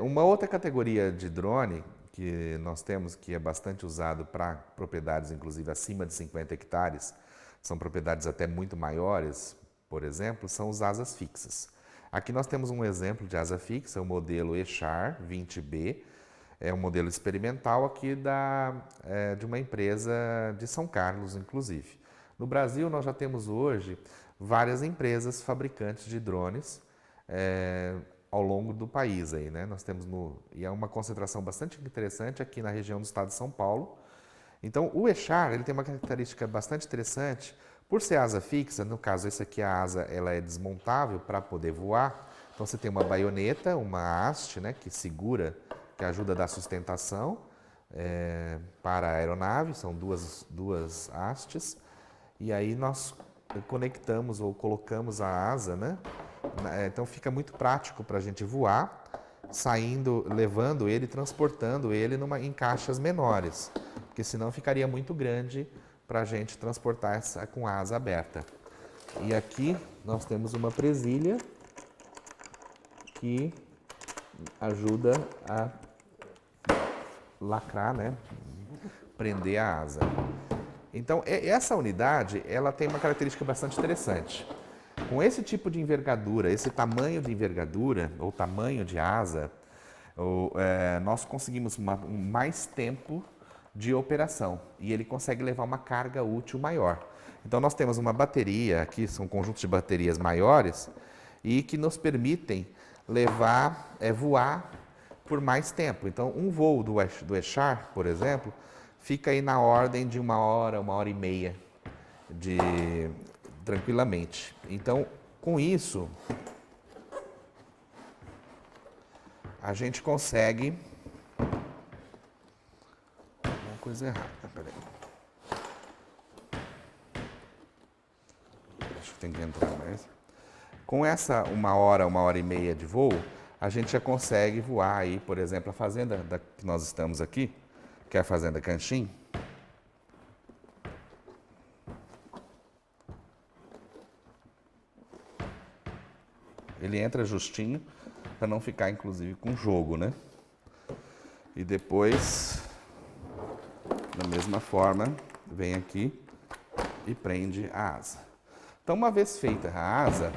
Uma outra categoria de drone que nós temos, que é bastante usado para propriedades, inclusive acima de 50 hectares, são propriedades até muito maiores, por exemplo, são os asas fixas. Aqui nós temos um exemplo de asa fixa, o modelo Echar 20B, é um modelo experimental aqui de uma empresa de São Carlos, inclusive. No Brasil, nós já temos hoje várias empresas fabricantes de drones, ao longo do país aí, né? Nós temos e é uma concentração bastante interessante aqui na região do estado de São Paulo. Então, o Echar, ele tem uma característica bastante interessante, por ser asa fixa, no caso esse aqui a asa, ela é desmontável para poder voar. Então você tem uma baioneta, uma haste, né, que segura, que ajuda a dar sustentação para a aeronave, são duas hastes. E aí nós conectamos ou colocamos a asa, né? Então fica muito prático para a gente voar, saindo, levando ele, transportando ele em caixas menores, porque senão ficaria muito grande para a gente transportar com a asa aberta. E aqui nós temos uma presilha que ajuda a lacrar, né? Prender a asa. Então essa unidade, ela tem uma característica bastante interessante. Com esse tipo de envergadura, esse tamanho de envergadura, ou tamanho de asa, nós conseguimos mais tempo de operação e ele consegue levar uma carga útil maior. Então nós temos uma bateria, aqui são conjuntos de baterias maiores e que nos permitem voar por mais tempo. Então um voo do Echar, por exemplo, fica aí na ordem de 1 hora e meia tranquilamente. Então, com isso, a gente consegue... Uma coisa errada, peraí. Acho que tem que entrar mais. Com essa 1 hora e meia de voo, a gente já consegue voar aí, por exemplo, a fazenda que nós estamos aqui, que é a Fazenda Canchim. Ele entra justinho para não ficar, inclusive, com jogo, né? E depois, da mesma forma, vem aqui e prende a asa. Então, uma vez feita a asa,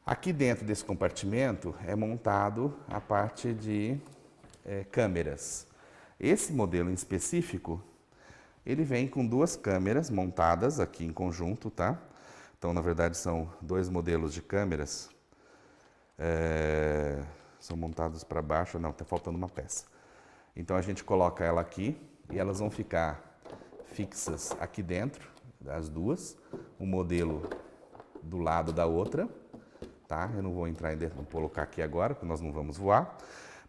aqui dentro desse compartimento é montado a parte de câmeras. Esse modelo em específico, ele vem com 2 câmeras montadas aqui em conjunto, tá? Então, na verdade, são 2 modelos de câmeras. São montados para baixo. Não, está faltando uma peça. Então, a gente coloca ela aqui e elas vão ficar fixas aqui dentro, as duas. Um modelo do lado da outra. Tá? Eu não vou entrar vou colocar aqui agora, porque nós não vamos voar.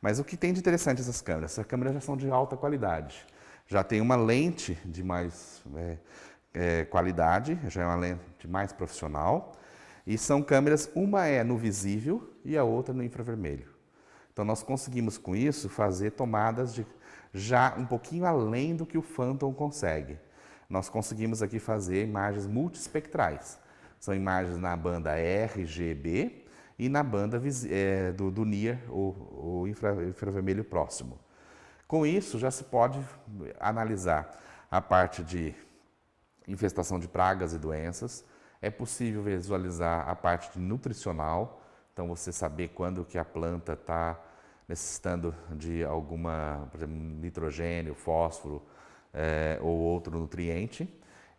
Mas o que tem de interessante essas câmeras? Essas câmeras já são de alta qualidade. Já tem uma lente de mais... qualidade, já é uma lente mais profissional, e são câmeras, uma é no visível e a outra no infravermelho. Então nós conseguimos com isso fazer tomadas já um pouquinho além do que o Phantom consegue. Nós conseguimos aqui fazer imagens multiespectrais. São imagens na banda RGB e na banda do NIR, o infravermelho próximo. Com isso já se pode analisar a parte de infestação de pragas e doenças, é possível visualizar a parte nutricional, então você saber quando que a planta está necessitando de alguma, por exemplo, nitrogênio, fósforo ou outro nutriente,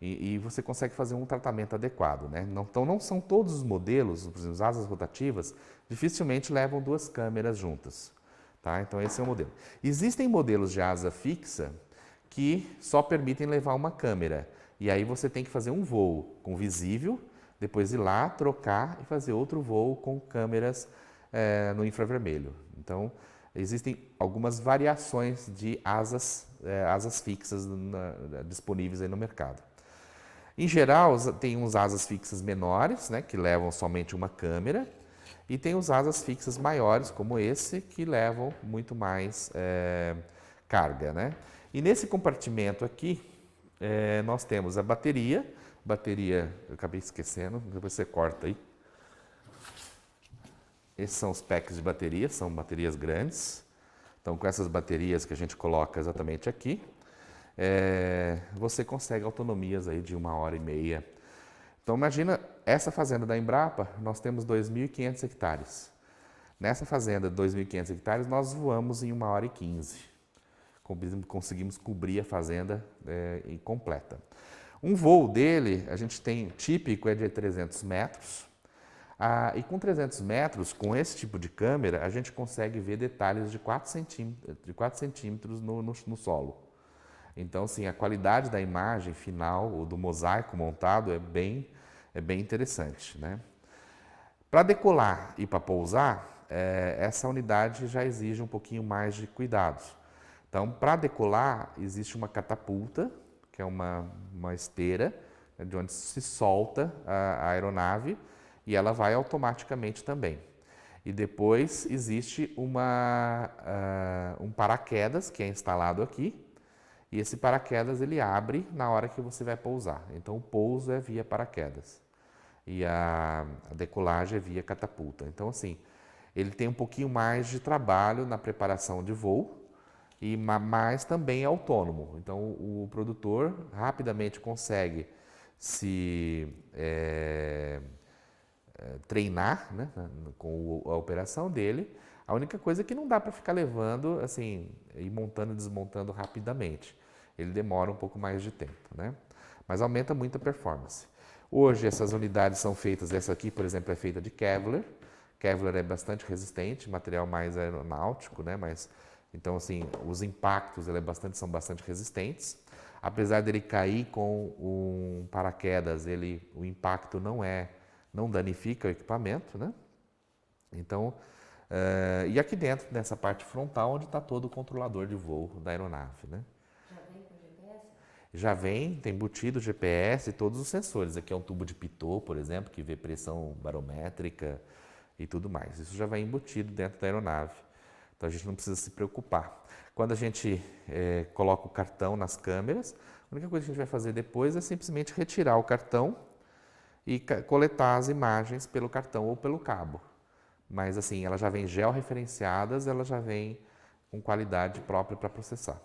e você consegue fazer um tratamento adequado, né? Então não são todos os modelos, por exemplo, as asas rotativas, dificilmente levam 2 câmeras juntas, tá? Então esse é o modelo. Existem modelos de asa fixa que só permitem levar uma câmera. E aí você tem que fazer um voo com visível, depois ir lá, trocar e fazer outro voo com câmeras no infravermelho. Então, existem algumas variações de asas fixas disponíveis aí no mercado. Em geral, tem uns asas fixas menores, né, que levam somente uma câmera, e tem os asas fixas maiores, como esse, que levam muito mais carga, né? E nesse compartimento aqui, nós temos a bateria, eu acabei esquecendo, depois você corta aí. Esses são os packs de baterias, são baterias grandes. Então, com essas baterias que a gente coloca exatamente aqui, você consegue autonomias aí de 1h30. Então, imagina, essa fazenda da Embrapa, nós temos 2.500 hectares. Nessa fazenda de 2.500 hectares, nós voamos em 1h15. Conseguimos cobrir a fazenda completa. Um voo dele, a gente tem, típico, é de 300 metros. E com 300 metros, com esse tipo de câmera, a gente consegue ver detalhes de 4 centímetros no solo. Então, assim, a qualidade da imagem final, ou do mosaico montado, é bem interessante, né? Para decolar e para pousar, essa unidade já exige um pouquinho mais de cuidados. Então, para decolar, existe uma catapulta, que é uma esteira, de onde se solta a aeronave, e ela vai automaticamente também. E depois existe um paraquedas que é instalado aqui, e esse paraquedas ele abre na hora que você vai pousar. Então o pouso é via paraquedas e a decolagem é via catapulta. Então assim, ele tem um pouquinho mais de trabalho na preparação de voo, mas também é autônomo. Então o produtor rapidamente consegue se treinar, né, com a operação dele. A única coisa é que não dá para ficar levando, assim, e montando e desmontando rapidamente. Ele demora um pouco mais de tempo, né? Mas aumenta muito a performance. Hoje essas unidades são feitas, essa aqui, por exemplo, é feita de Kevlar. Kevlar é bastante resistente, material mais aeronáutico, né? Mas, então, assim, os impactos são bastante resistentes. Apesar dele cair com um paraquedas, o impacto não danifica o equipamento, né? Então, e aqui dentro, nessa parte frontal, onde está todo o controlador de voo da aeronave, né? Já vem com GPS? Já vem, tem embutido GPS e todos os sensores. Aqui é um tubo de pitot, por exemplo, que vê pressão barométrica e tudo mais. Isso já vai embutido dentro da aeronave. Então a gente não precisa se preocupar. Quando a gente coloca o cartão nas câmeras, a única coisa que a gente vai fazer depois é simplesmente retirar o cartão e coletar as imagens pelo cartão ou pelo cabo. Mas assim, elas já vêm georreferenciadas, elas já vêm com qualidade própria para processar.